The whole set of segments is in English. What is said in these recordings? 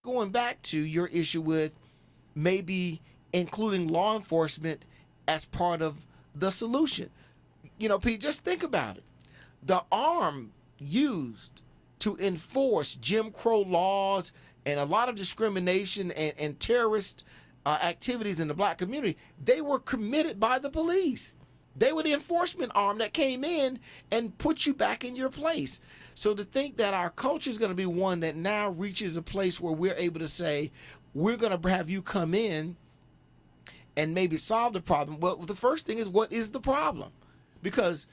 going back to your issue with maybe including law enforcement as part of the solution. You know, Pete, just think about it. The arm used to enforce Jim Crow laws and a lot of discrimination and terrorist activities in the black community, they were committed by the police. They were the enforcement arm that came in and put you back in your place. So to think that our culture is going to be one that now reaches a place where we're able to say, we're going to have you come in and maybe solve the problem. Well, the first thing is, what is the problem? Because,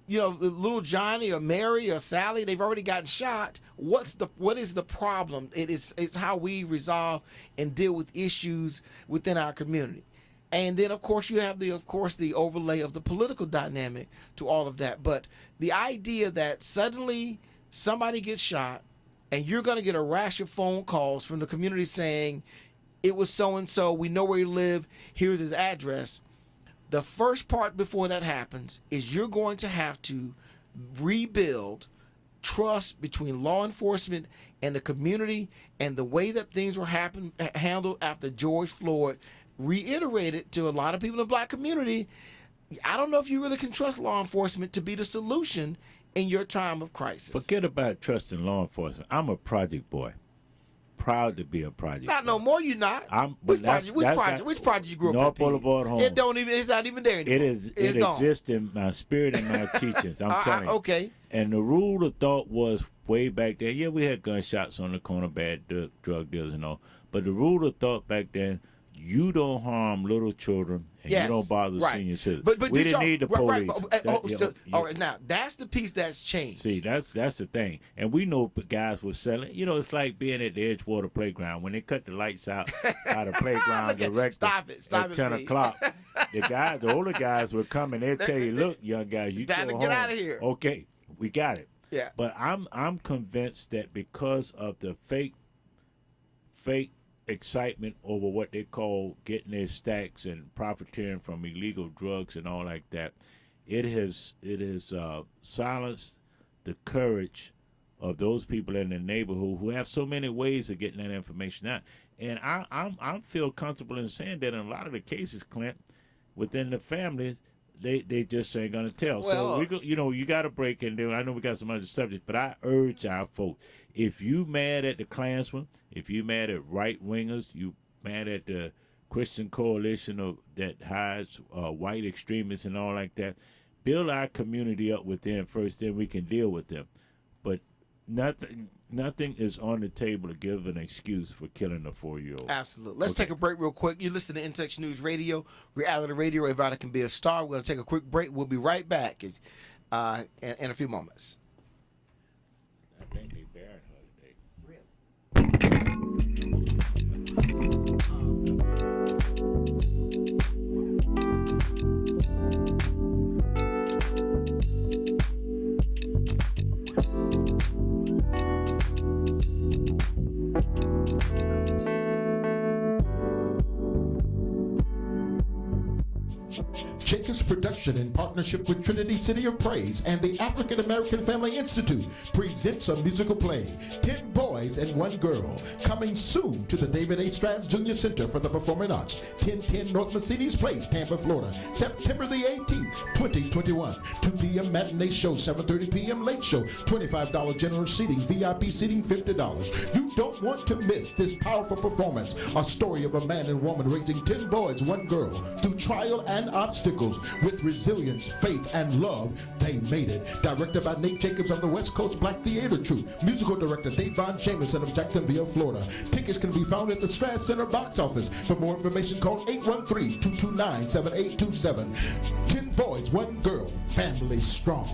you know, little Johnny or Mary or Sally, they've already gotten shot. What is the problem? It's how we resolve and deal with issues within our community. And then, of course, you have the overlay of the political dynamic to all of that. But the idea that suddenly somebody gets shot and you're going to get a rash of phone calls from the community saying, it was so-and-so, we know where he lived, here's his address. The first part before that happens is you're going to have to rebuild trust between law enforcement and the community, and the way that things were handled after George Floyd reiterated to a lot of people in the black community. I don't know if you really can trust law enforcement to be the solution in your time of crisis. Forget about trusting law enforcement. I'm a project boy. Proud to be a project. Not no more. You're not. Which project you grew up in? North Boulevard Home. It's not even there anymore. It exists in my spirit and my teachings. I'm telling you. Okay. And the rule of thought was way back then. Yeah, we had gunshots on the corner, bad drug dealers and all. But the rule of thought back then, you don't harm little children, and you don't bother senior citizens. But we didn't need the police. All right, now that's the piece that's changed. See, that's the thing. And we know guys were selling. You know, it's like being at the Edgewater playground when they cut the lights out the playground directly at 10 o'clock. The older guys would come and they'd tell you, "Look, young guys, you gotta go get home. out of here." Okay, we got it. Yeah. But I'm convinced that because of the fake excitement over what they call getting their stacks and profiteering from illegal drugs and all like that, it has silenced the courage of those people in the neighborhood who have so many ways of getting that information out. And I feel comfortable in saying that in a lot of the cases, Clint, within the families, they just ain't gonna tell. Well, so you got to break in there. I know we got some other subjects, but I urge our folks: if you mad at the Klansmen, if you mad at right wingers, you mad at the Christian coalition that hides white extremists and all like that, build our community up with them first. Then we can deal with them. But nothing is on the table to give an excuse for killing a 4-year-old. Absolutely. Let's take a break real quick. You listen to Intex News Radio, reality radio. Everybody can be a star. We're going to take a quick break. We'll be right back in a few moments. I think they buried her today. Really? Jacobs Production, in partnership with Trinity City of Praise and the African American Family Institute, presents a musical play, 10 Boys and One Girl, coming soon to the David A. Strauss Jr. Center for the Performing Arts, 1010 North Mercedes Place, Tampa, Florida, September the 18th, 2021. 2 p.m. matinee show, 7:30 p.m. late show, $25 general seating, VIP seating $50. You don't want to miss this powerful performance, a story of a man and woman raising 10 boys, 1 girl, through trial and obstacles. With resilience, faith, and love, they made it. Directed by Nate Jacobs of the West Coast Black Theater Troupe. Musical director Davon Jameson of Jacksonville, Florida. Tickets can be found at the Strass Center box office. For more information, call 813-229-7827. 10 boys, 1 girl, family strong.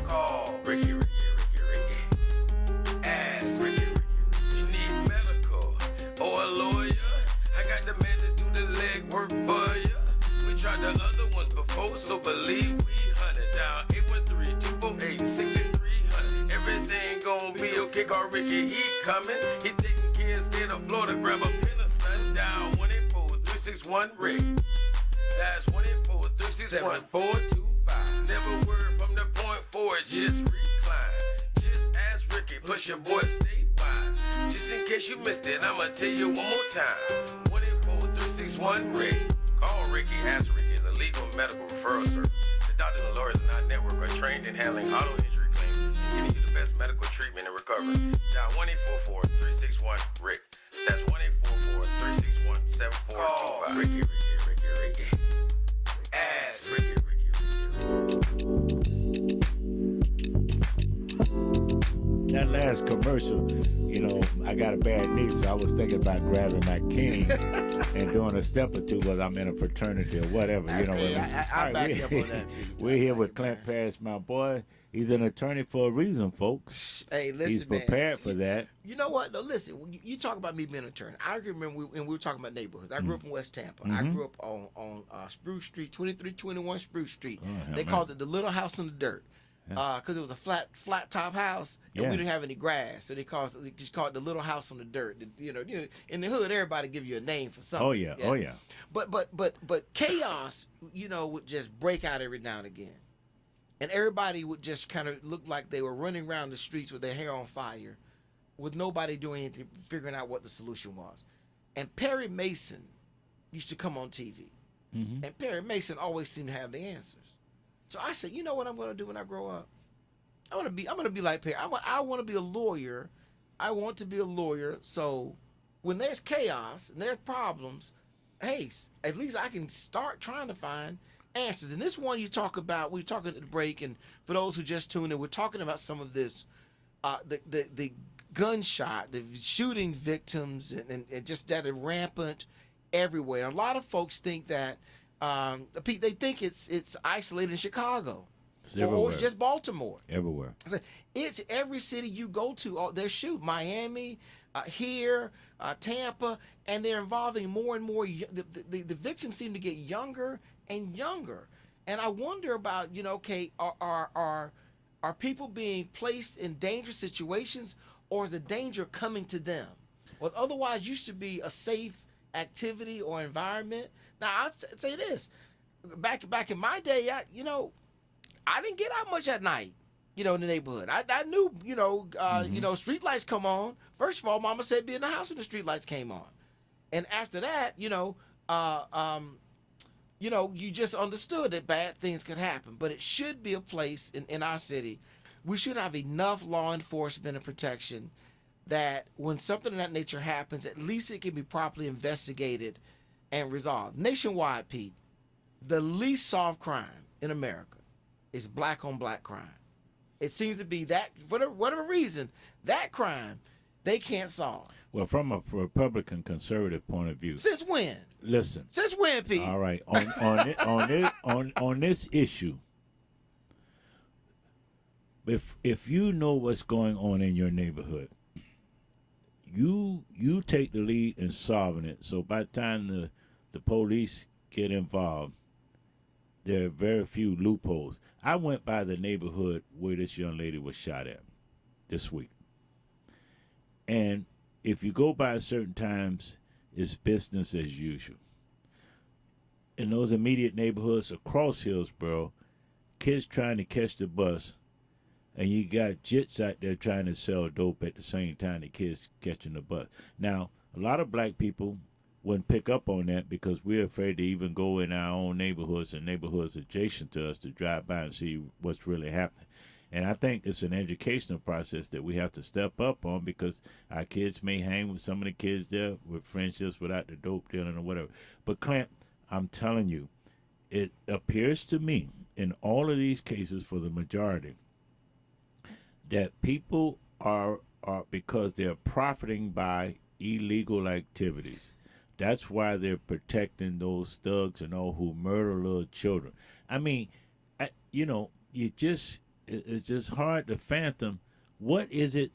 Call Ricky. Ask Ricky. You need medical or a lawyer? I got the man to do the legwork for you. We tried the other ones before, so believe we hunted down 813-248-6300. Everything gon' be okay. Call Ricky, he coming. He taking care of state of Florida. Grab a pen of sundown. 184-361-RICK. That's 184-361-7425. Never word from the point forward, just recline. Just ask Ricky, push your boy statewide. Just in case you missed it, I'ma tell you one more time. 1-800-361-RICK. Call Ricky. Ask Ricky is a legal and medical referral service. The doctors and lawyers in our network are trained in handling auto injury claims and giving you the best medical treatment and recovery. Dial 1-844-361-RICK. That's 1-844-361-7425. Ricky. Ask Ricky. That last commercial, I got a bad knee, so I was thinking about grabbing my cane and doing a step or two because I'm in a fraternity or whatever. I'll back you up on that. We're here with Clint Parrish, my boy. He's an attorney for a reason, folks. Hey, listen, he's prepared for that. You know what? No, listen. You talk about me being an attorney. I remember we were talking about neighborhoods. I grew up in West Tampa. I grew up on Spruce Street, 2321 Spruce Street. They called it the Little House in the Dirt. Because it was a flat top house and we didn't have any grass, so they just called it the Little House on the Dirt. In the hood, everybody give you a name for something. Oh yeah. But chaos, would just break out every now and again, and everybody would just kind of look like they were running around the streets with their hair on fire, with nobody doing anything, figuring out what the solution was. And Perry Mason used to come on TV, and Perry Mason always seemed to have the answers. So I said, you know what I'm going to do when I grow up? I'm going to be like Perry. I want to be a lawyer. I want to be a lawyer. So when there's chaos and there's problems, hey, at least I can start trying to find answers. And this one you talk about, we were talking at the break, and for those who just tuned in, we're talking about some of this, the gunshot, the shooting victims, and just that are rampant everywhere. And a lot of folks think that they think it's isolated in Chicago, or it's just Baltimore. Everywhere. It's every city you go to. They're shooting. Miami, here, Tampa, and they're involving more and more. The victims seem to get younger and younger, and I wonder about are people being placed in dangerous situations, or is the danger coming to them? What otherwise used to be a safe activity or environment. Now I'll say this: back in my day, I didn't get out much at night. In the neighborhood, I knew street lights come on. First of all, Mama said be in the house when the street lights came on, and after that, you just understood that bad things could happen. But it should be a place in our city. We should have enough law enforcement and protection that when something of that nature happens, at least it can be properly investigated and resolved. Nationwide, Pete, the least solved crime in America is black on black crime. It seems to be that, for whatever reason, that crime they can't solve. Well, from a Republican conservative point of view. Since when? Listen. Since when, Pete? All right. On this issue, if you know what's going on in your neighborhood, you take the lead in solving it. So by the time the police get involved, there are very few loopholes. I went by the neighborhood where this young lady was shot at this week. And if you go by certain times, it's business as usual. In those immediate neighborhoods across Hillsborough, kids trying to catch the bus, and you got jits out there trying to sell dope at the same time the kids catching the bus. Now, a lot of black people wouldn't pick up on that because we're afraid to even go in our own neighborhoods and neighborhoods adjacent to us to drive by and see what's really happening. And I think it's an educational process that we have to step up on, because our kids may hang with some of the kids there with friendships without the dope dealing or whatever. But Clint, I'm telling you, it appears to me in all of these cases, for the majority, that people are because they're profiting by illegal activities. That's why they're protecting those thugs and all who murder little children. I mean, it's just hard to fathom what is it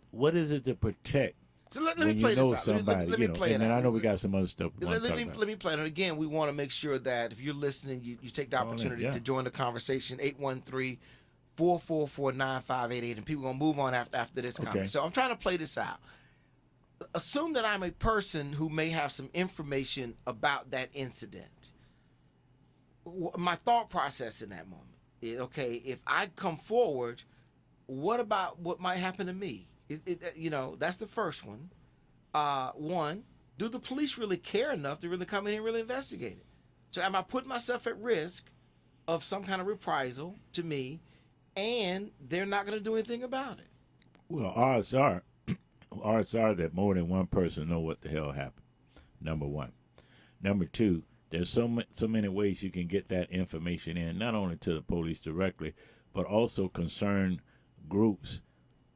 to protect. So let me play this out. Somebody, let me play it out. And I know we got some other stuff. Let me play it. And again, we want to make sure that if you're listening, you take the opportunity to join the conversation. 813-444-9588, and people are gonna move on after this conversation. So I'm trying to play this out. Assume that I'm a person who may have some information about that incident. My thought process in that moment is, okay, if I come forward, what about what might happen to me? That's the first one. one, do the police really care enough to really come in and really investigate it? So am I putting myself at risk of some kind of reprisal to me, and they're not going to do anything about it? Well, odds are that more than one person know what the hell happened. Number one. Number two, there's so many ways you can get that information in, not only to the police directly, but also concerned groups,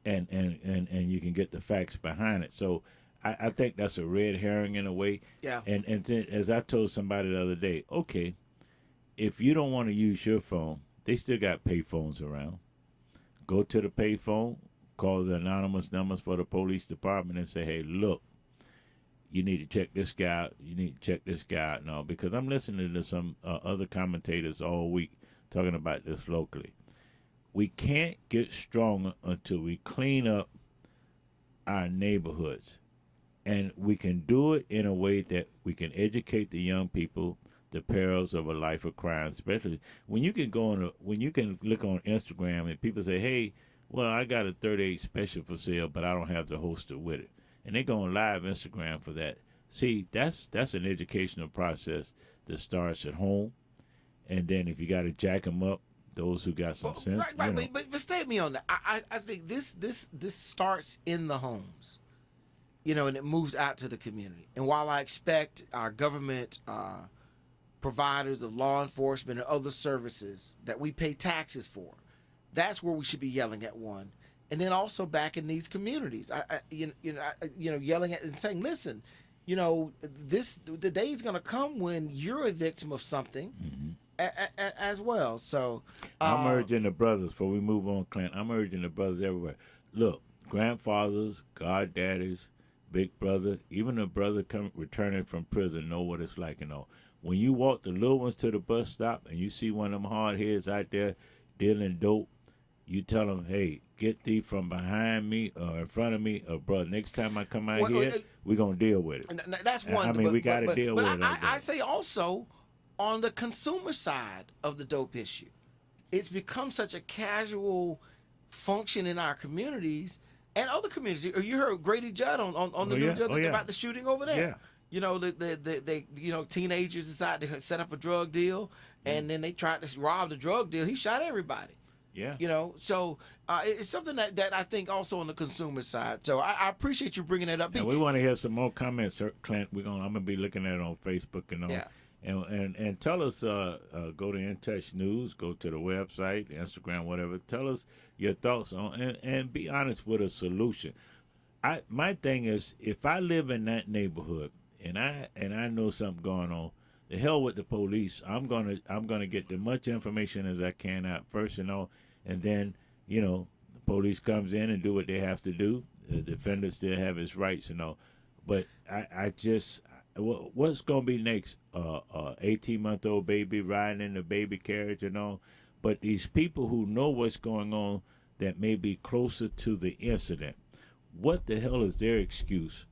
and you can get the facts behind it. So I think that's a red herring in a way. Yeah. And then, as I told somebody the other day, okay, if you don't want to use your phone, they still got pay phones around. Go to the pay phone, call the anonymous numbers for the police department and say, hey, look, you need to check this guy out. You need to check this guy out now, because I'm listening to some other commentators all week talking about this locally. We can't get stronger until we clean up our neighborhoods. And we can do it in a way that we can educate the young people the perils of a life of crime, especially when you can when you can look on Instagram and people say, hey, well, I got a 38 special for sale, but I don't have the holster with it. And they go on live Instagram for that. See, that's an educational process that starts at home. And then if you got to jack them up, those who got some sense. Right. But stay with me on that. I think this starts in the homes, and it moves out to the community. And while I expect our government providers of law enforcement and other services that we pay taxes for, that's where we should be yelling at one. And then also back in these communities, yelling at and saying, listen, the day is going to come when you're a victim of something. Mm-hmm. As well. So I'm urging the brothers, before we move on, Clint, I'm urging the brothers everywhere. Look, grandfathers, goddaddies, big brother, even a brother returning from prison know what it's like. When you walk the little ones to the bus stop and you see one of them hard heads out there dealing dope, you tell them, hey, get thee from behind me or in front of me, or brother, next time I come out here, we're going to deal with it. That's one. We got to deal with it. I say also, on the consumer side of the dope issue, it's become such a casual function in our communities and other communities. You heard Grady Judd on the news about the shooting over there. Yeah. They teenagers decided to set up a drug deal, and then they tried to rob the drug deal. He shot everybody. Yeah. So it's something that I think also on the consumer side. So I appreciate you bringing it up. And we want to hear some more comments, Clint. I'm gonna be looking at it on Facebook and all. Yeah. And tell us, go to In Touch News, go to the website, Instagram, whatever. Tell us your thoughts on, and be honest with a solution. My thing is, if I live in that neighborhood and I know something going on, the hell with the police. I'm gonna get as much information as I can out first, and then the police comes in and do what they have to do. The defendant still have his rights, But I just. What's gonna be next? 18-month-old baby riding in the baby carriage and all. But these people who know what's going on that may be closer to the incident, what the hell is their excuse?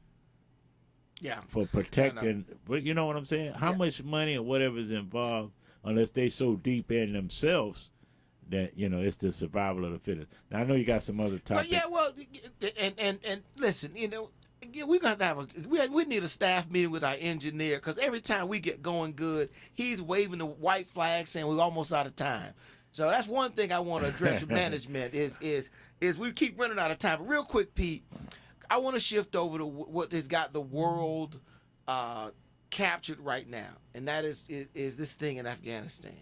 Yeah. For protecting, but you know what I'm saying? How much money or whatever is involved, unless they so deep in themselves that it's the survival of the fittest. Now I know you got some other topics. And listen, we're gonna have we need a staff meeting with our engineer, because every time we get going good, he's waving the white flag saying we're almost out of time. So that's one thing I want to address with management is we keep running out of time. But real quick, Pete, I want to shift over to what has got the world captured right now, and that is this thing in Afghanistan.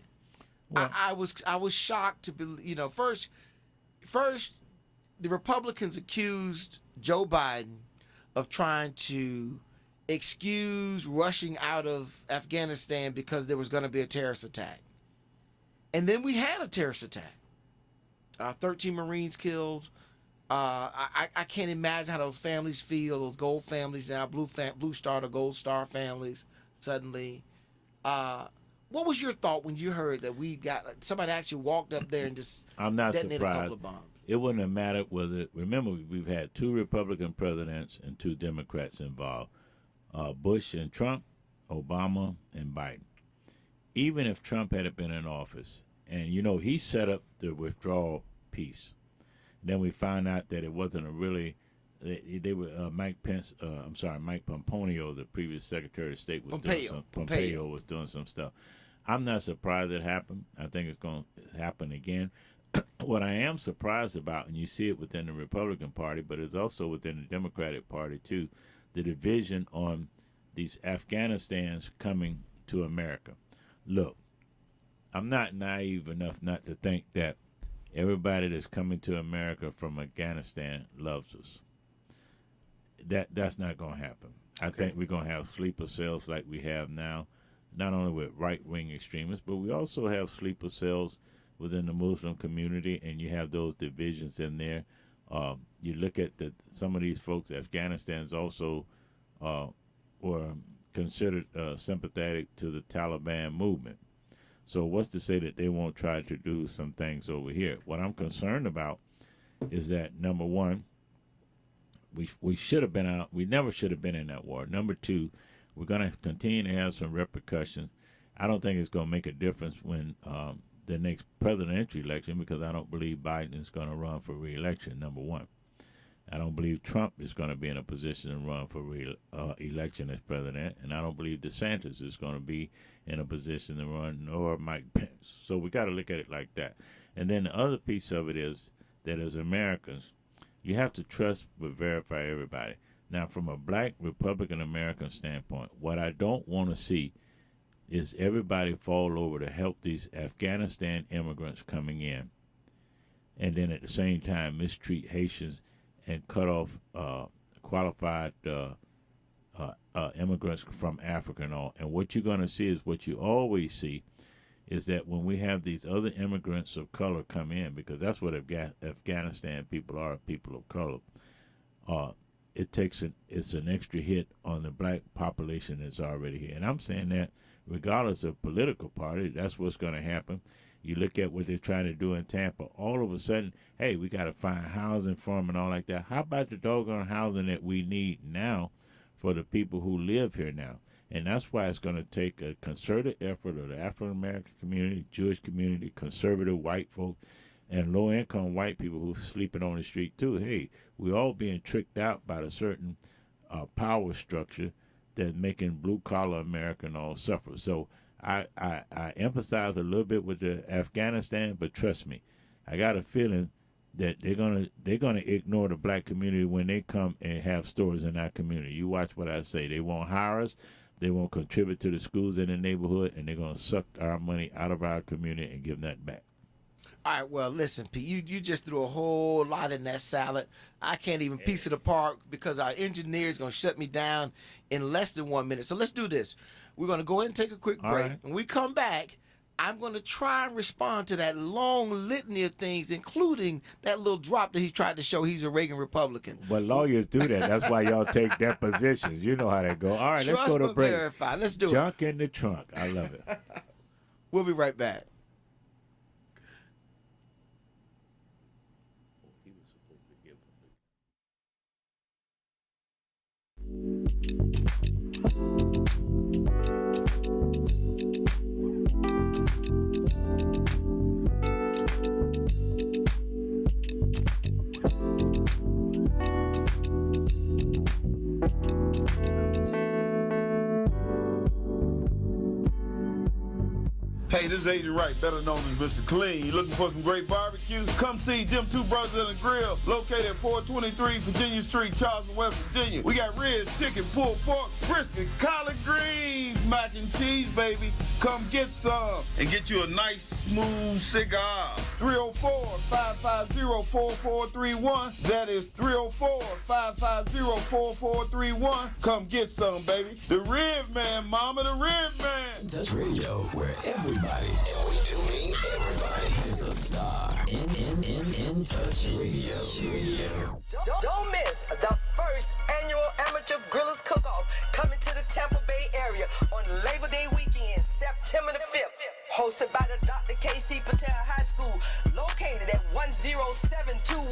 Well, I was shocked to believe. First the Republicans accused Joe Biden of trying to excuse rushing out of Afghanistan because there was going to be a terrorist attack. And then we had a terrorist attack. 13 Marines killed. I can't imagine how those families feel, those gold families now, Blue Star to Gold Star families suddenly. What was your thought when you heard that somebody actually walked up there and just detonated a couple of bombs? It wouldn't have mattered whether. Remember, we've had 2 Republican presidents and 2 Democrats involved: Bush and Trump, Obama and Biden. Even if Trump had been in office, and he set up the withdrawal piece, then we found out that it wasn't a really They were Mike Pompeo, the previous Secretary of State, was Pompeo was doing some stuff. I'm not surprised it happened. I think it's going to happen again. What I am surprised about, and you see it within the Republican Party, but it's also within the Democratic Party too, the division on these Afghanistans coming to America. Look, I'm not naive enough not to think that everybody that's coming to America from Afghanistan loves us. That's not going to happen. I think we're going to have sleeper cells like we have now, not only with right-wing extremists, but we also have sleeper cells within the Muslim community, and you have those divisions in there. You look at some of these folks, Afghanistan's also were considered sympathetic to the Taliban movement. So what's to say that they won't try to do some things over here? What I'm concerned about is that, number one, we should have been out. We never should have been in that war. Number two, we're going to continue to have some repercussions. I don't think it's going to make a difference when the next presidential election, because I don't believe Biden is going to run for re-election, number one. I don't believe Trump is going to be in a position to run for re-election as president, and I don't believe DeSantis is going to be in a position to run, nor Mike Pence. So we got to look at it like that. And then the other piece of it is that as Americans, you have to trust but verify everybody. Now, from a black Republican American standpoint, what I don't want to see is everybody fall over to help these Afghanistan immigrants coming in, and then at the same time mistreat Haitians and cut off qualified immigrants from Africa and all. And what you're going to see is what you always see is that when we have these other immigrants of color come in, because that's what Afghanistan people are, people of color, it's an extra hit on the black population that's already here. And I'm saying that regardless of political party, that's what's going to happen. You look at what they're trying to do in Tampa, all of a sudden, hey, we got to find housing for them and all like that. How about the doggone housing that we need now for the people who live here now? And that's why it's going to take a concerted effort of the African-American community, Jewish community, conservative white folk, and low-income white people who's sleeping on the street too. Hey, we're all being tricked out by a certain power structure that's making blue-collar America and all suffer. So I empathize a little bit with the Afghanistan, but trust me, I got a feeling that they're gonna ignore the black community when they come and have stores in our community. You watch what I say. They won't hire us. They won't contribute to the schools in the neighborhood, and they're gonna suck our money out of our community and give that back. All right, well, listen, Pete, you just threw a whole lot in that salad. I can't even piece it apart because our engineer is going to shut me down in less than 1 minute. So let's do this. We're going to go ahead and take a quick break. Right. When we come back, I'm going to try and respond to that long litany of things, including that little drop that he tried to show he's a Reagan Republican. But lawyers do that. That's why y'all take depositions. You know how that go. All right, let's go to break. Verify. Let's do Junk in the trunk. I love it. We'll be right back. Hey, this is Agent Wright, better known as Mr. Clean. You looking for some great barbecue? Come see them two brothers in the grill, located at 423 Virginia Street, Charleston, West Virginia. We got ribs, chicken, pulled pork, brisket, collard greens, mac and cheese, baby. Come get some and get you a nice, smooth cigar. 304-550-4431. That is 304-550-4431. Come get some, baby. The Rib Man, mama, the Rib Man. Touch Radio, where everybody, and we do mean everybody, is a star. In Touch Radio. Don't miss the first annual Amateur Grillers Cook-Off coming to the Tampa Bay area on Labor Day weekend, September the 5th. Hosted by the Dr. K.C. Patel High School, located at 10721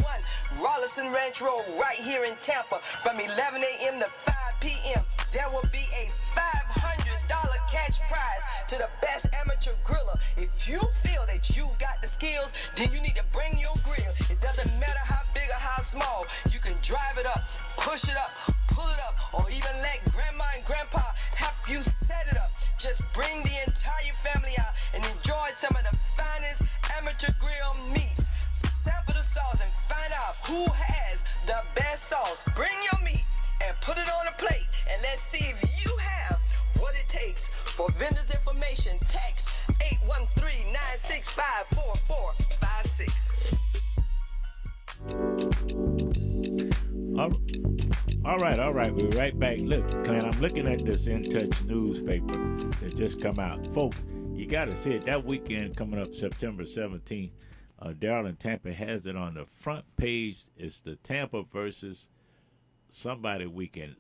Rollison Ranch Road, right here in Tampa, from 11 a.m. to 5 p.m. There will be a $500 cash prize to the best amateur griller. If you feel that you've got the skills, then you need to bring your grill. It doesn't matter how big or how small. You can drive it up, push it up, pull it up, or even let grandma and grandpa help you set it up. Just bring the entire family out and enjoy some of the finest amateur grill meats. Sample the sauce and find out who has the best sauce. Bring your meat and put it on a plate, and let's see if you have what it takes. For vendors information, text 813-965-4456. All right. We're right back. Look, Clint, I'm looking at this In Touch newspaper that just come out. Folks, you got to see it. That weekend coming up September 17th, Daryl in Tampa has it on the front page. It's the Tampa versus somebody weekend.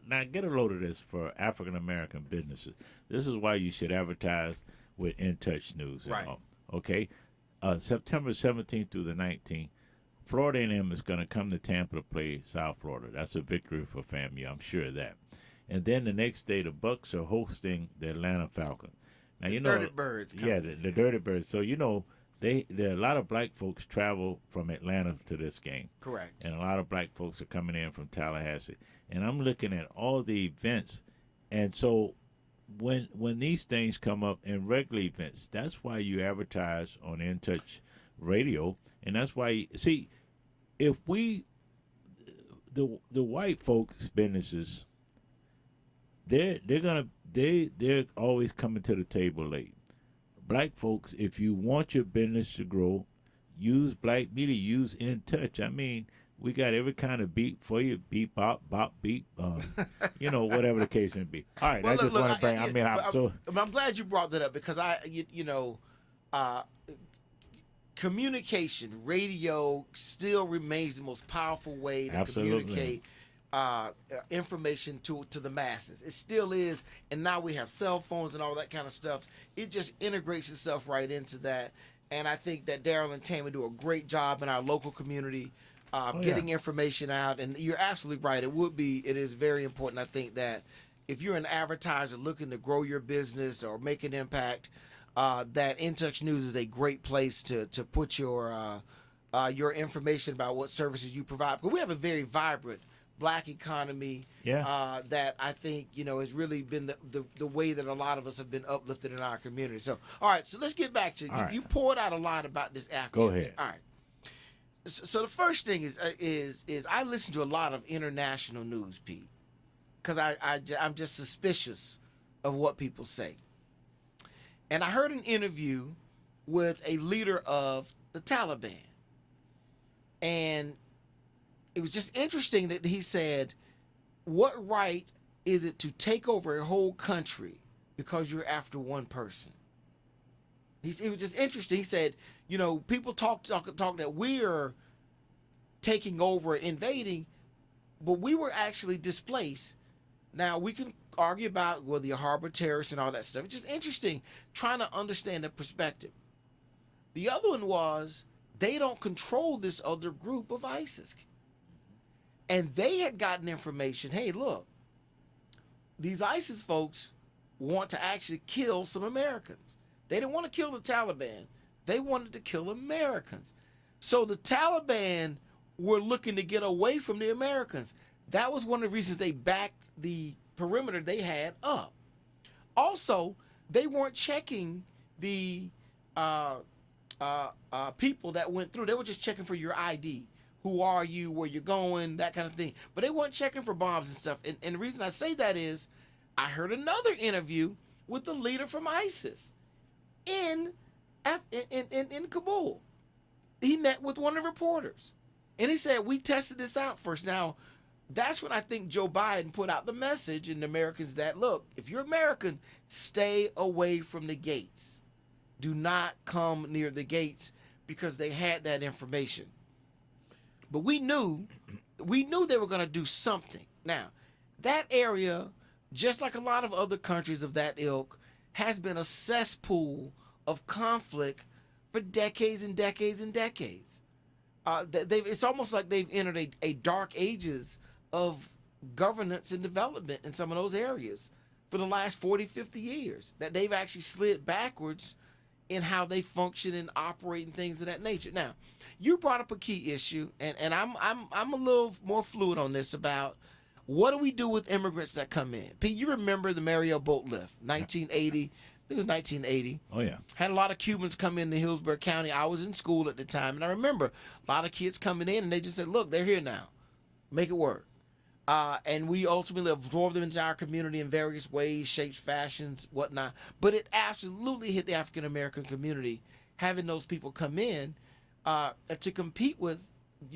Now, get a load of this for African-American businesses. This is why you should advertise with In Touch News. Right. Okay? September 17th through the 19th, Florida A&M is going to come to Tampa to play South Florida. That's a victory for FAMU. I'm sure of that. And then the next day, the Bucks are hosting the Atlanta Falcons. Now, you know, Dirty Birds. yeah, the Dirty Birds. So, you know, there are a lot of black folks travel from Atlanta to this game. Correct. And a lot of black folks are coming in from Tallahassee. And I'm looking at all the events. And so when these things come up in regular events, that's why you advertise on In Touch Radio. And that's why, see, if the white folks businesses, they're always coming to the table late. Black folks, if you want your business to grow, use black media, use In Touch. I mean, we got every kind of beat for you, beep, bop, beep, you know, whatever the case may be. All right, Well, I just want to bring, I'm glad you brought that up because communication, radio still remains the most powerful way to Absolutely. communicate information to the masses. It still is, and now we have cell phones and all that kind of stuff. It just integrates itself right into that, and I think that Daryl and Tammy do a great job in our local community getting information out. And you're absolutely right. It is very important. I think that if you're an advertiser looking to grow your business or make an impact, that In Touch News is a great place to put your information about what services you provide. But we have a very vibrant black economy that I think has really been the way that a lot of us have been uplifted in our community. So, all right, so let's get back to you poured out a lot about this African. Go ahead. All right. So the first thing is I listen to a lot of international news, Pete, because I'm just suspicious of what people say. And I heard an interview with a leader of the Taliban. And it was just interesting that he said, what right is it to take over a whole country because you're after one person? It was just interesting. He said, people talk that we're taking over, invading, but we were actually displaced. Now, we can argue about whether you harbor terrorists and all that stuff. It's just interesting trying to understand the perspective. The other one was they don't control this other group of ISIS. And they had gotten information, hey, look, these ISIS folks want to actually kill some Americans. They didn't want to kill the Taliban. They wanted to kill Americans. So the Taliban were looking to get away from the Americans. That was one of the reasons they backed the perimeter they had up. Also, they weren't checking the people that went through. They were just checking for your ID. Who are you? Where you're going? That kind of thing. But they weren't checking for bombs and stuff. And the reason I say that is I heard another interview with the leader from ISIS in Kabul. He met with one of the reporters. And he said, we tested this out first. Now, that's when I think Joe Biden put out the message in the Americans that, look, if you're American, stay away from the gates. Do not come near the gates because they had that information. But we knew they were going to do something. Now, that area, just like a lot of other countries of that ilk, has been a cesspool of conflict for decades and decades and decades. It's almost like they've entered a dark ages of governance and development in some of those areas. for the last 40, 50 years, that they've actually slid backwards in how they function and operate and things of that nature. Now, you brought up a key issue, and I'm a little more fluid on this about what do we do with immigrants that come in. Pete, you remember the Mariel boat lift, 1980. I think it was 1980. Oh, yeah. Had a lot of Cubans come into Hillsborough County. I was in school at the time, and I remember a lot of kids coming in, and they just said, look, they're here now. Make it work. And we ultimately absorbed them into our community in various ways, shapes, fashions, whatnot. But it absolutely hit the African-American community, having those people come in to compete with,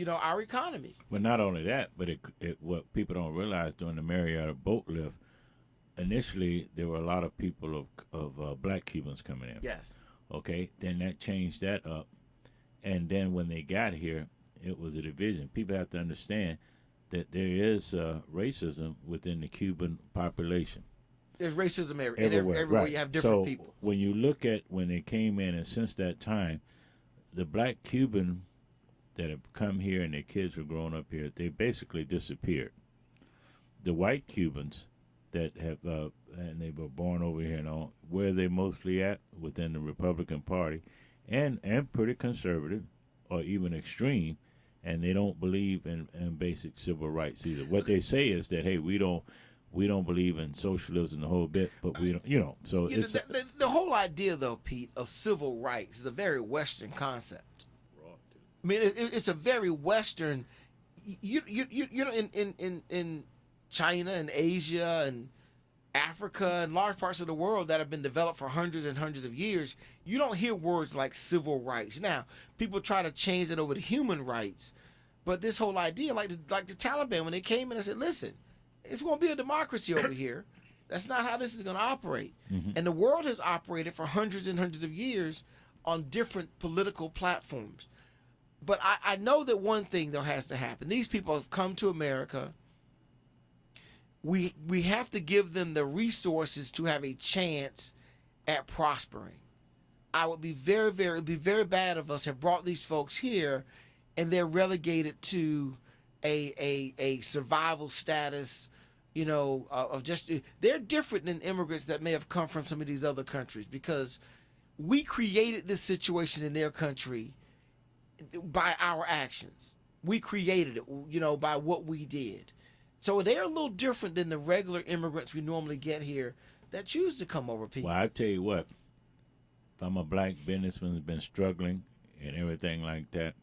our economy. Well, not only that, but what people don't realize during the Marietta boat lift, initially there were a lot of people of black Cubans coming in. Yes. Okay, then that changed that up, and then when they got here, it was a division. People have to understand that there is racism within the Cuban population. There's racism everywhere. Everywhere Right. you have different so people. When you look at when they came in, and since that time, the black Cuban that have come here and their kids were growing up here, they basically disappeared. The white Cubans that have, and they were born over here and all, where are they mostly at? Within the Republican Party, and pretty conservative, or even extreme, and they don't believe in basic civil rights either. What they say is that, hey, we don't believe in socialism the whole bit, but we don't, so it's the whole idea, though, Pete, of civil rights is a very Western concept. I mean, it's a very Western. In China and Asia and Africa and large parts of the world that have been developed for hundreds and hundreds of years, you don't hear words like civil rights. Now, people try to change it over to human rights, but this whole idea, like the Taliban, when they came in and said, listen, it's going to be a democracy over here. That's not how this is going to operate. Mm-hmm. And the world has operated for hundreds and hundreds of years on different political platforms. But I know that one thing, though, has to happen. These people have come to America. We have to give them the resources to have a chance at prospering. I would be it'd be very bad of us have brought these folks here and they're relegated to a survival status, of just, they're different than immigrants that may have come from some of these other countries, because we created this situation in their country by our actions. We created it, by what we did. So they're a little different than the regular immigrants we normally get here that choose to come over, Pete. Well, I tell you what, if I'm a black businessman who's been struggling and everything like that,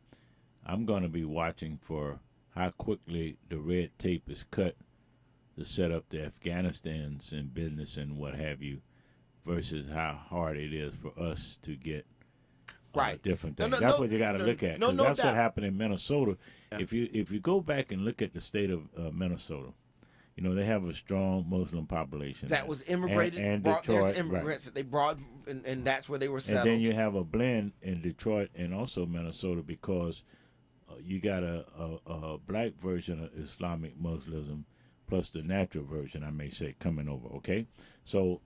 I'm going to be watching for how quickly the red tape is cut to set up the Afghanistans in business and what have you, versus how hard it is for us to get right. Different things. That's what you got to look at. No that's doubt. what happened in Minnesota. Yeah. If you go back and look at the state of Minnesota, they have a strong Muslim population that was immigrated and brought, Detroit, there's immigrants that they brought, and that's where they were settled. And then you have a blend in Detroit and also Minnesota, because you got a black version of Islamic Muslim plus the natural version, I may say, coming over. Okay, so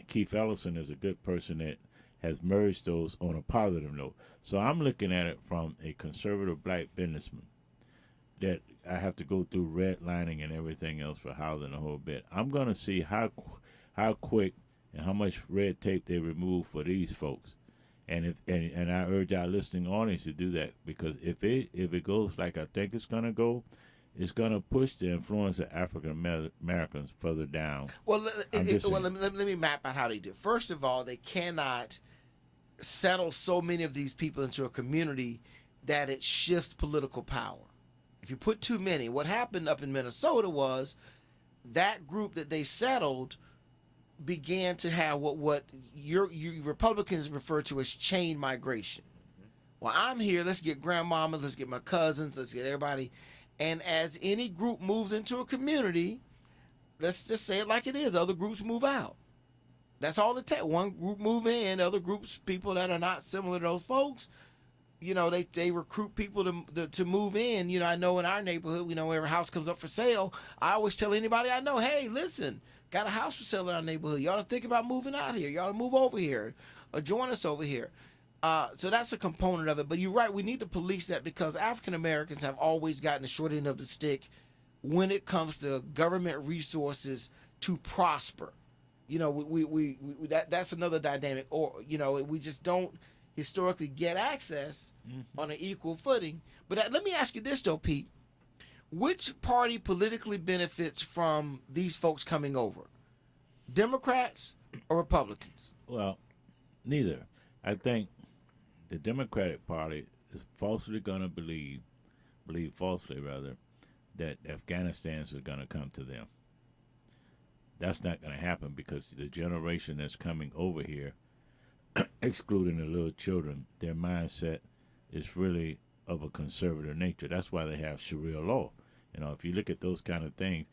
Keith Ellison is a good person that has merged those on a positive note. So I'm looking at it from a conservative black businessman that I have to go through redlining and everything else for housing the whole bit. I'm going to see how quick and how much red tape they remove for these folks. And I urge our listening audience to do that, because if it goes like I think it's going to go, it's going to push the influence of African Americans further down. Well, let me map out how they do. First of all, they cannot settle so many of these people into a community that it shifts political power. If you put too many, what happened up in Minnesota was that group that they settled began to have what you Republicans refer to as chain migration. Well, I'm here, let's get grandmama, let's get my cousins, let's get everybody. And as any group moves into a community, let's just say it like it is, other groups move out. That's all it takes. One group move in, other groups, people that are not similar to those folks, they recruit people to move in. I know in our neighborhood, whenever a house comes up for sale, I always tell anybody I know, hey, listen, got a house for sale in our neighborhood. You ought to think about moving out here. You ought to move over here or join us over here. So that's a component of it. But you're right, we need to police that, because African Americans have always gotten the short end of the stick when it comes to government resources to prosper. That's another dynamic. Or we just don't historically get access on an equal footing. But let me ask you this though, Pete: which party politically benefits from these folks coming over? Democrats or Republicans? Well, neither. I think the Democratic Party is falsely going to believe falsely rather, that Afghanistan's are going to come to them. That's not going to happen because the generation that's coming over here, excluding the little children, their mindset is really of a conservative nature. That's why they have Sharia law. If you look at those kind of things,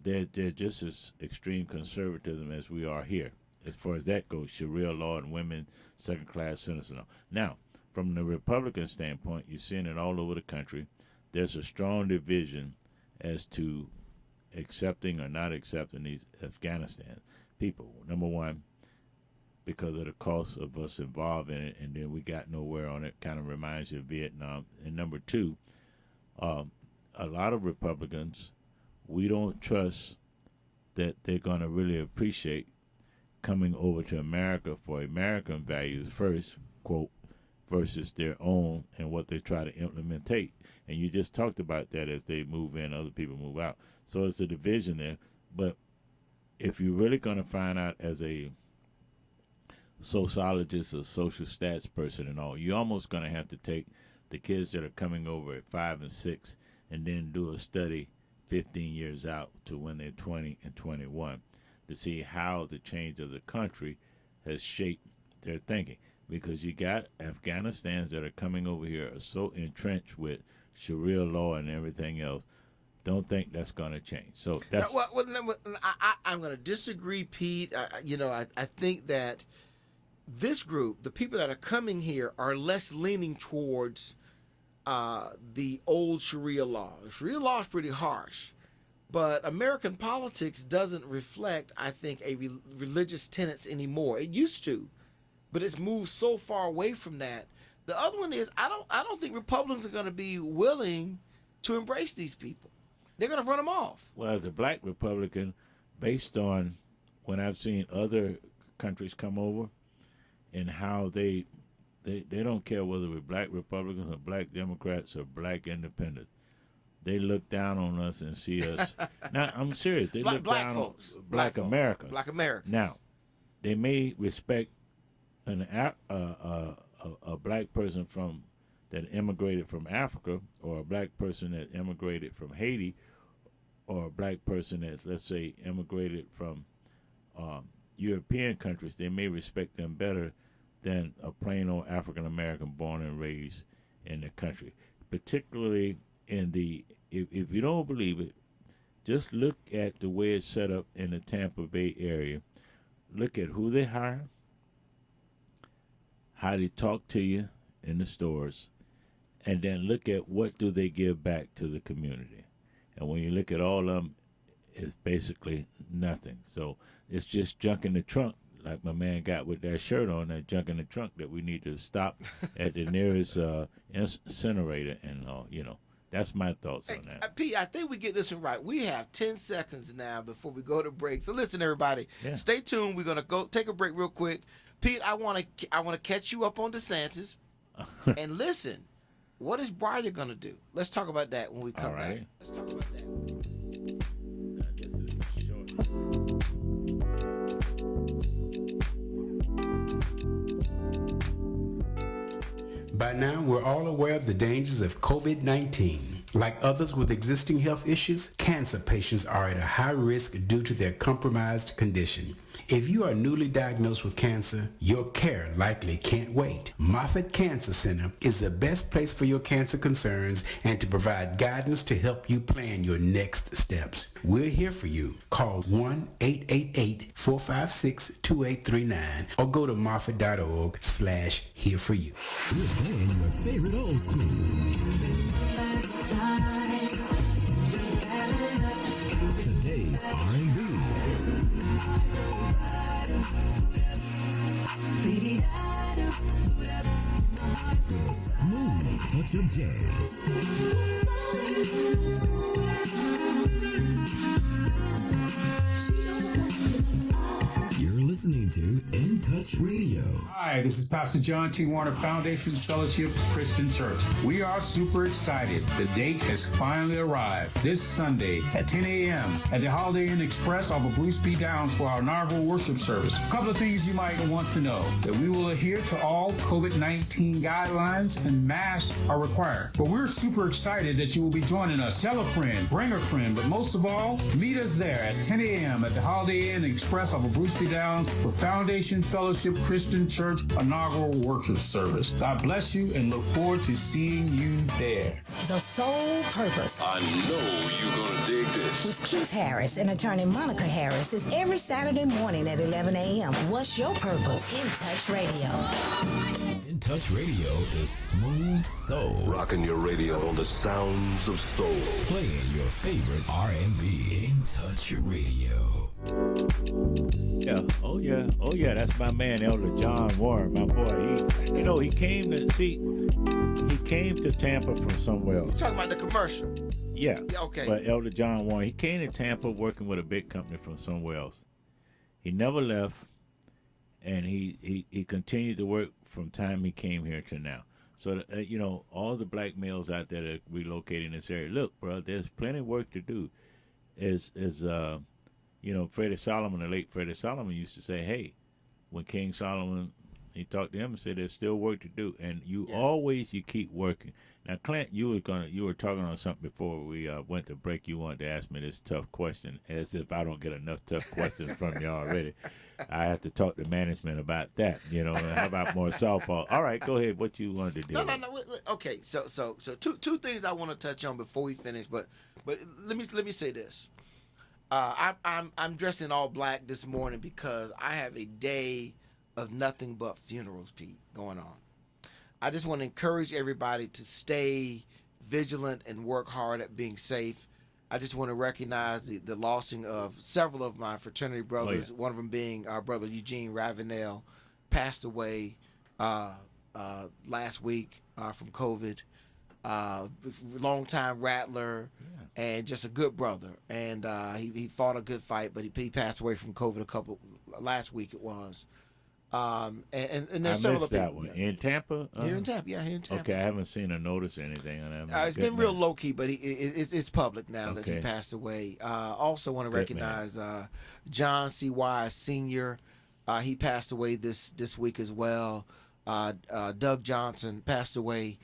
they're just as extreme conservatism as we are here. As far as that goes, Sharia law and women, second-class citizens. Now, from the Republican standpoint, you're seeing it all over the country. There's a strong division as to accepting or not accepting these Afghanistan people. Number one, because of the cost of us involved in it, and then we got nowhere on it. Kind of reminds you of Vietnam. And number two, a lot of Republicans, we don't trust that they're going to really appreciate coming over to America for American values first, quote, versus their own and what they try to implementate. And you just talked about that as they move in, other people move out. So it's a division there. But if you're really going to find out as a sociologist or social stats person and all, you're almost going to have to take the kids that are coming over at 5 and 6 and then do a study 15 years out to when they're 20 and 21 to see how the change of the country has shaped their thinking. Because you got Afghanistans that are coming over here are so entrenched with Sharia law and everything else. Don't think that's going to change. So that's I'm going to disagree, Pete. I think that this group, the people that are coming here, are less leaning towards the old Sharia law. Sharia law is pretty harsh, but American politics doesn't reflect, I think, religious tenets anymore. It used to, but it's moved so far away from that. The other one is I don't think Republicans are going to be willing to embrace these people. They're going to run them off. Well, as a black Republican, based on when I've seen other countries come over and how they don't care whether we're black Republicans or black Democrats or black independents. They look down on us and see us. Now, I'm serious. They look black down folks. on black Americans. Black Americans. Now, they may respect a black person that immigrated from Africa, or a black person that immigrated from Haiti, or a black person that, let's say, immigrated from European countries. They may respect them better than a plain old African American born and raised in the country. Particularly in if you don't believe it, just look at the way it's set up in the Tampa Bay area. Look at who they hire, how they talk to you in the stores, and then look at what do they give back to the community. And when you look at all of them, it's basically nothing. So it's just junk in the trunk, like my man got with that shirt on, that junk in the trunk that we need to stop at the nearest incinerator. And, that's my thoughts on that. Pete, I think we get this one right. We have 10 seconds now before we go to break. So listen, everybody, Stay tuned. We're going to go take a break real quick. Pete, I want to catch you up on DeSantis. And listen, what is Biden going to do? Let's talk about that when we come back. Let's talk about that. This is short. By now, we're all aware of the dangers of COVID-19. Like others with existing health issues, cancer patients are at a high risk due to their compromised condition. If you are newly diagnosed with cancer, your care likely can't wait. Moffitt Cancer Center is the best place for your cancer concerns and to provide guidance to help you plan your next steps. We're here for you. Call 1-888-456-2839 or go to moffitt.org/here for you. We're playing your favorite old school. Today's R&B. With a smooth touch of jazz. Touch Radio. Hi, this is Pastor John T. Warner, Foundation Fellowship Christian Church. We are super excited. The date has finally arrived this Sunday at 10 a.m. at the Holiday Inn Express off of Bruce B. Downs for our inaugural worship service. A couple of things you might want to know: that we will adhere to all COVID-19 guidelines and masks are required. But we're super excited that you will be joining us. Tell a friend, bring a friend, but most of all, meet us there at 10 a.m. at the Holiday Inn Express off of Bruce B. Downs for Foundation Fellowship Christian Church inaugural worship service. God bless you and look forward to seeing you there. The Sole Purpose. I know you're going to dig this. With Keith Harris and attorney Monica Harris is every Saturday morning at 11 a.m. What's your purpose? In Touch Radio. In Touch Radio is smooth soul. Rocking your radio on the sounds of soul. Playing your favorite R&B. In Touch Radio. Yeah, oh yeah, that's my man, Elder John Warren, my boy. He came to Tampa from somewhere else. You talking about the commercial? Yeah. Okay. But Elder John Warren, he came to Tampa working with a big company from somewhere else. He never left, and he continued to work from time he came here to now. So, all the black males out there that relocated in this area, look, bro, there's plenty of work to do. Freddie Solomon, the late Freddie Solomon, used to say, hey, when King Solomon, he talked to him and said, there's still work to do. And you keep working. Now, Clint, you were talking on something before we went to break. You wanted to ask me this tough question, as if I don't get enough tough questions from you already. I have to talk to management about that, how about more softball? All right, go ahead. What you wanted to do? No. Okay, so two things I want to touch on before we finish, but let me say this. I'm dressed in all black this morning because I have a day of nothing but funerals, Pete, going on. I just want to encourage everybody to stay vigilant and work hard at being safe. I just want to recognize the lossing of several of my fraternity brothers, one of them being our brother Eugene Ravenel, passed away last week from COVID. Long-time rattler and just a good brother. And he fought a good fight, but he passed away from COVID last week it was. And there's several missed that one. In Tampa? Here in Tampa, here in Tampa. Okay, I haven't seen a notice or anything on that. It's been real low-key, but it's public now that he passed away. Also want to recognize John C. Wise Sr. He passed away this week as well. Doug Johnson passed away.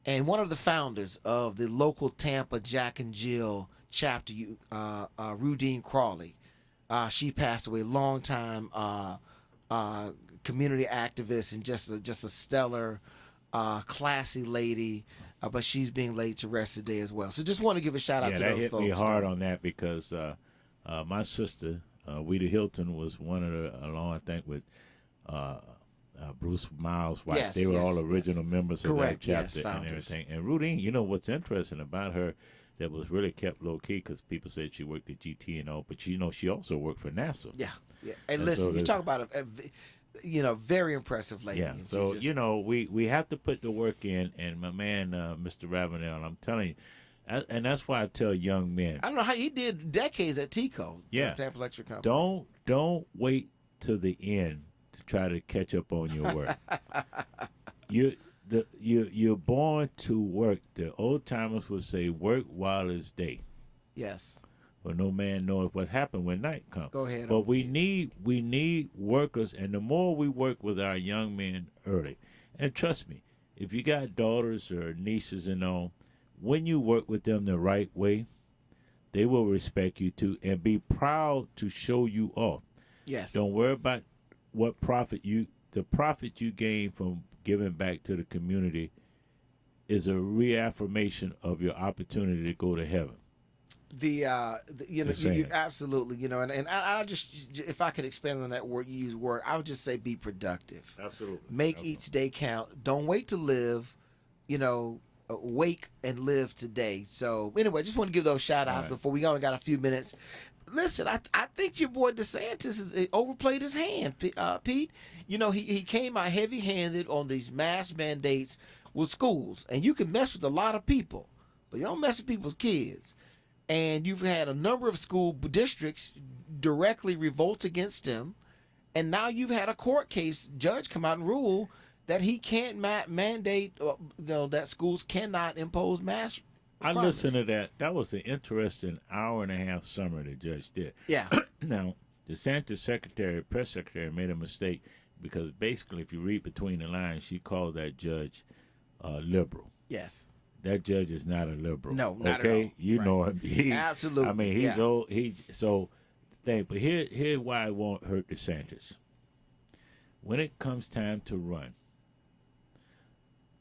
And one of the founders of the local Tampa Jack and Jill chapter, Rudine Crawley, she passed away. Long time community activist and just a stellar, classy lady. But she's being laid to rest today as well. So just want to give a shout out to those folks. Yeah, that hit me hard on that because my sister, Weeda Hilton, was one of the, along I think with Bruce Miles' wife. They were all original members of that chapter and everything. And Rudine, what's interesting about her that was really kept low key because people said she worked at GT and all, but she also worked for NASA. Yeah. And listen, so you talk about a very impressive lady. Yeah. So we have to put the work in, and my man, Mr. Ravenel, I'm telling you. And that's why I tell young men. I don't know how he did decades at TCO. Yeah. Tampa Electric Company. Don't wait to the end to try to catch up on your work. You're born to work. The old timers would say, "Work while it's day." Yes. For no man knoweth what happened when night comes. Go ahead. But we need workers, and the more we work with our young men early, and trust me, if you got daughters or nieces and all, when you work with them the right way, they will respect you too and be proud to show you off. Yes. Don't worry about the profit you gain from giving back to the community is a reaffirmation of your opportunity to go to heaven. You absolutely, and I just, if I could expand on that word, you use word, I would just say be productive. Absolutely. Make each day count. Don't wait to live, wake and live today. So anyway, just want to give those shout outs before we only got a few minutes. Listen, I think your boy DeSantis has overplayed his hand, Pete. He came out heavy-handed on these mask mandates with schools, and you can mess with a lot of people, but you don't mess with people's kids. And you've had a number of school districts directly revolt against him, And now you've had a court case judge come out and rule that he can't mandate, that schools cannot impose mask I requirements. listened to that. That was an interesting hour and a half summary the judge did. Yeah. Now, the DeSantis press secretary, made a mistake because basically, if you read between the lines, she called that judge liberal. Yes. That judge is not a liberal. No, not okay? at all. You Right. know him. Absolutely. I mean, he's Yeah. old. But here's why it won't hurt DeSantis. When it comes time to run,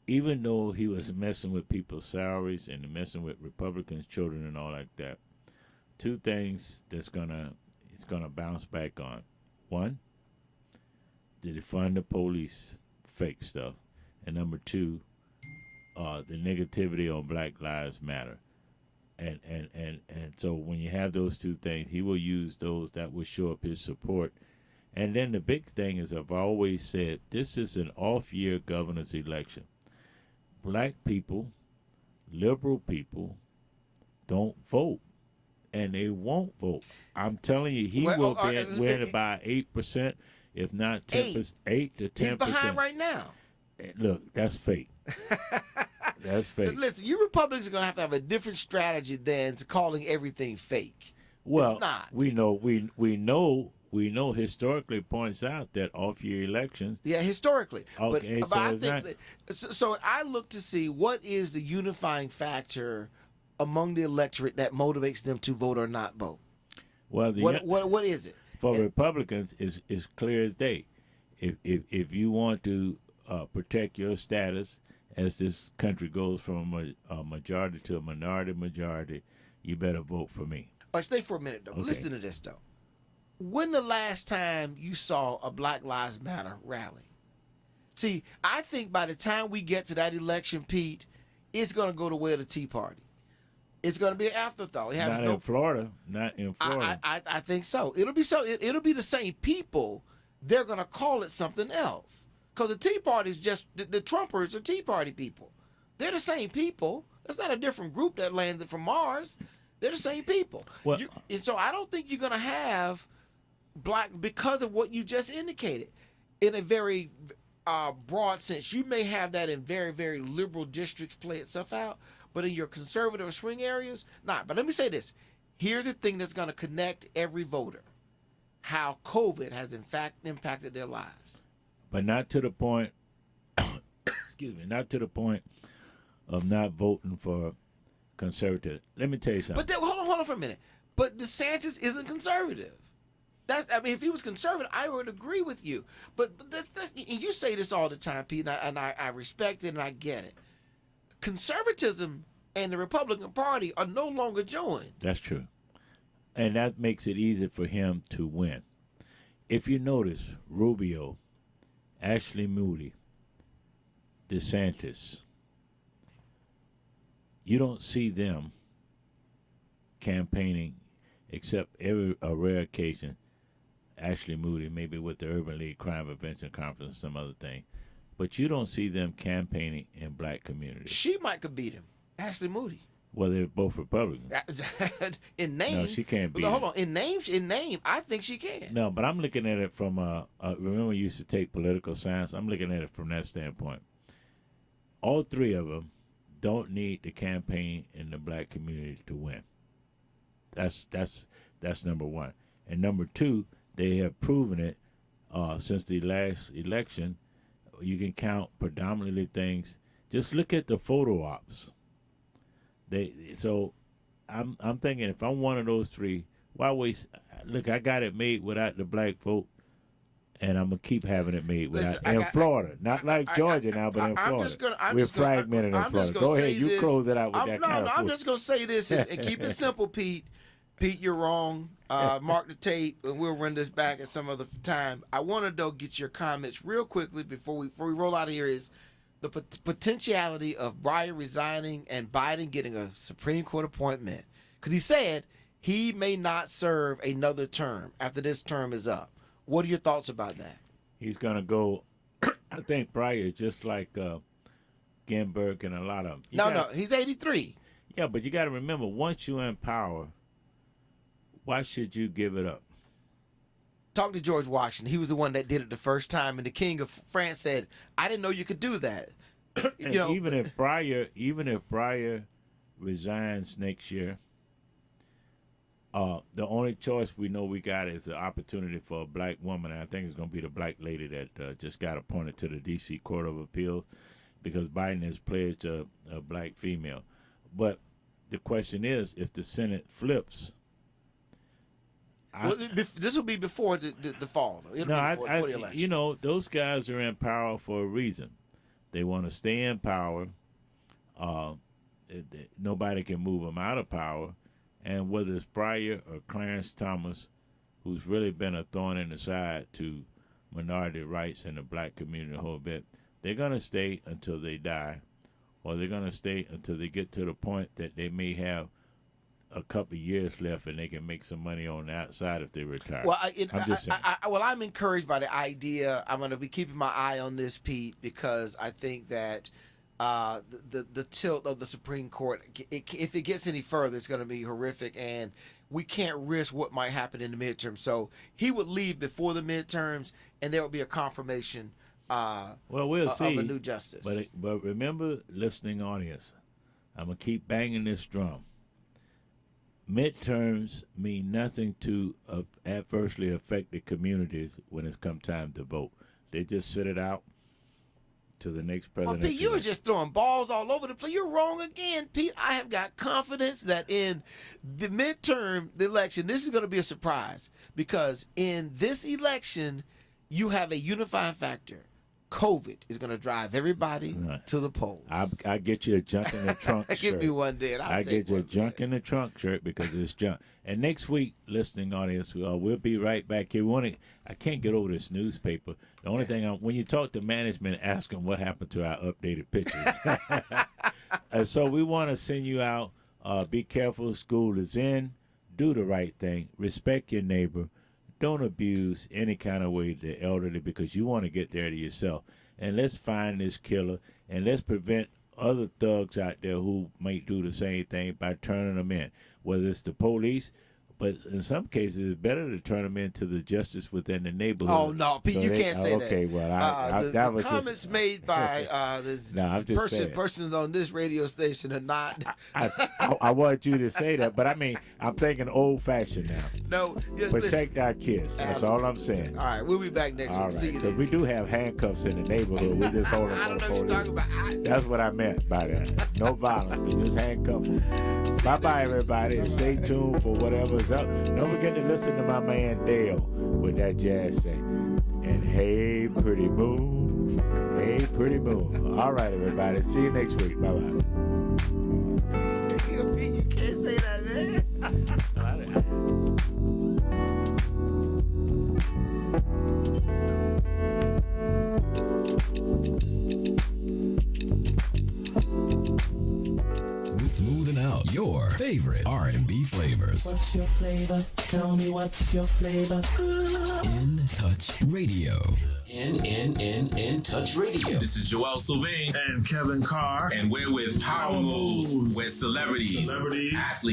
even though he was messing with people's salaries and messing with Republicans' children and all like that, two things it's gonna bounce back on. One, did it fund the police fake stuff? And number two, the negativity on Black Lives Matter. And so when you have those two things, he will use those that will show up his support. And then the big thing is, I've always said, this is an off-year governor's election. Black people, liberal people, don't vote. And they won't vote. I'm telling you, he will win about 8%, if not 10%, 8 to 10%. He's behind right now. Look, that's fake. That's fake. Listen, you Republicans are going to have a different strategy than calling everything fake. Well, it's not. we know historically points out that off-year elections. Yeah, historically. Okay, but so I it's think not. so I look to see what is the unifying factor among the electorate that motivates them to vote or not vote. Well, what is it? For Republicans, is clear as day. If you want to protect your status as this country goes from a majority to a minority majority, you better vote for me. All right, stay for a minute, though. Okay. Listen to this, though. When the last time you saw a Black Lives Matter rally? See, I think by the time we get to that election, Pete, it's going to go the way of the Tea Party. It's going to be an afterthought. It has Not in Florida. Not in Florida. I think so. It'll be the same people. They're going to call it something else. Because the Tea Party is just, the Trumpers are Tea Party people. They're the same people. That's not a different group that landed from Mars. They're the same people. Well, And so I don't think you're going to have black, because of what you just indicated, in a very broad sense. You may have that in very, very liberal districts play itself out, but in your conservative or swing areas, not. But let me say this. Here's the thing that's going to connect every voter. How COVID has, in fact, impacted their lives. But not to the point, excuse me, not to the point of not voting for conservative. Let me tell you something. But hold on for a minute. But DeSantis isn't conservative. If he was conservative, I would agree with you. But that's and you say this all the time, Pete, and I respect it and I get it. Conservatism and the Republican Party are no longer joined. That's true. And that makes it easy for him to win. If you notice, Rubio, Ashley Moody, DeSantis, you don't see them campaigning except a rare occasion. Ashley Moody, maybe with the Urban League Crime Prevention Conference or some other thing. But you don't see them campaigning in black communities. She might could beat him, Ashley Moody. Well, they're both Republicans. In name, no, she can't beat hold him. on. In name, I think she can. No, but I'm looking at it from remember we used to take political science. I'm looking at it from that standpoint. All three of them don't need to campaign in the black community to win. That's number one. And number two, they have proven it since the last election. You can count predominantly things. Just look at the photo ops. So I'm thinking if I'm one of those three, why waste? Look, I got it made without the black vote, and I'm gonna keep having it made without Florida. Not like Georgia now, but in Florida. We're fragmented in Florida. Go ahead, you close it out with that. I'm just gonna say this and keep it simple, Pete. Pete, you're wrong. Mark the tape, and we'll run this back at some other time. I want to though get your comments real quickly before we roll out of here. Is the potentiality of Breyer resigning and Biden getting a Supreme Court appointment? Because he said he may not serve another term after this term is up. What are your thoughts about that? He's gonna go. I think Breyer is just like Ginsburg and a lot of them. No, he's 83. Yeah, but you got to remember, once you're in power, why should you give it up? talk to George Washington. He was the one that did it the first time, and the King of France said, "I didn't know you could do that." And even if Breyer resigns next year, the only choice we know we got is the opportunity for a black woman. And I think it's going to be the black lady that just got appointed to the D.C. Court of Appeals, because Biden has pledged a black female. But the question is, if the Senate flips. This will be before the fall. It'll be before the election. You know, those guys are in power for a reason. They want to stay in power. Nobody can move them out of power. And whether it's Breyer or Clarence Thomas, who's really been a thorn in the side to minority rights in the black community a whole bit, they're going to stay until they die, or they're going to stay until they get to the point that they may have a couple of years left and they can make some money on the outside if they retire. Well, I'm encouraged by the idea. I'm going to be keeping my eye on this, Pete, because I think that the tilt of the Supreme Court, if it gets any further, it's going to be horrific, and we can't risk what might happen in the midterms. So he would leave before the midterms, and there will be a confirmation we'll see. of a new justice. But remember, listening audience, I'm going to keep banging this drum. Midterms mean nothing to adversely affect the communities when it's come time to vote. They just sit it out to the next president. Pete, you were just throwing balls all over the place. You're wrong again, Pete. I have got confidence that in the midterm, the election, this is going to be a surprise, because in this election, you have a unifying factor. COVID is going to drive everybody to the polls. I get you a junk in the trunk shirt. Give me one then. I get you a junk in the trunk shirt because it's junk. And next week, listening audience, we'll be right back here. I can't get over this newspaper. The only thing, when you talk to management, ask them what happened to our updated pictures. And so we want to send you out. Be careful. School is in. Do the right thing. Respect your neighbor. Don't abuse any kind of way the elderly, because you want to get there to yourself. And let's find this killer, and let's prevent other thugs out there who might do the same thing by turning them in, whether it's the police. But in some cases, it's better to turn them into the justice within the neighborhood. Oh, no, Pete, you can't say that. Okay, well, that was comments just made by persons on this radio station are not. I want you to say that, but I mean, I'm thinking old-fashioned now. No. Protect our kids. That's all I'm saying. All right, we'll be back next week. See you then. Because we do have handcuffs in the neighborhood. We just hold them. I don't know what you're talking about. That's what I meant by that. No violence, but just handcuffs. Bye-bye, everybody, and stay tuned for whatever's up. Don't forget to listen to my man Dale with that jazz thing. And hey, pretty moon. Hey, pretty moon. All right, everybody. See you next week. Bye-bye. You can't say that, man. Smoothing out your favorite R&B flavors. What's your flavor? Tell me what's your flavor. In Touch Radio. In Touch Radio. This is Joel Sylvain and Kevin Carr, and we're with Power Moves, where celebrities, athletes,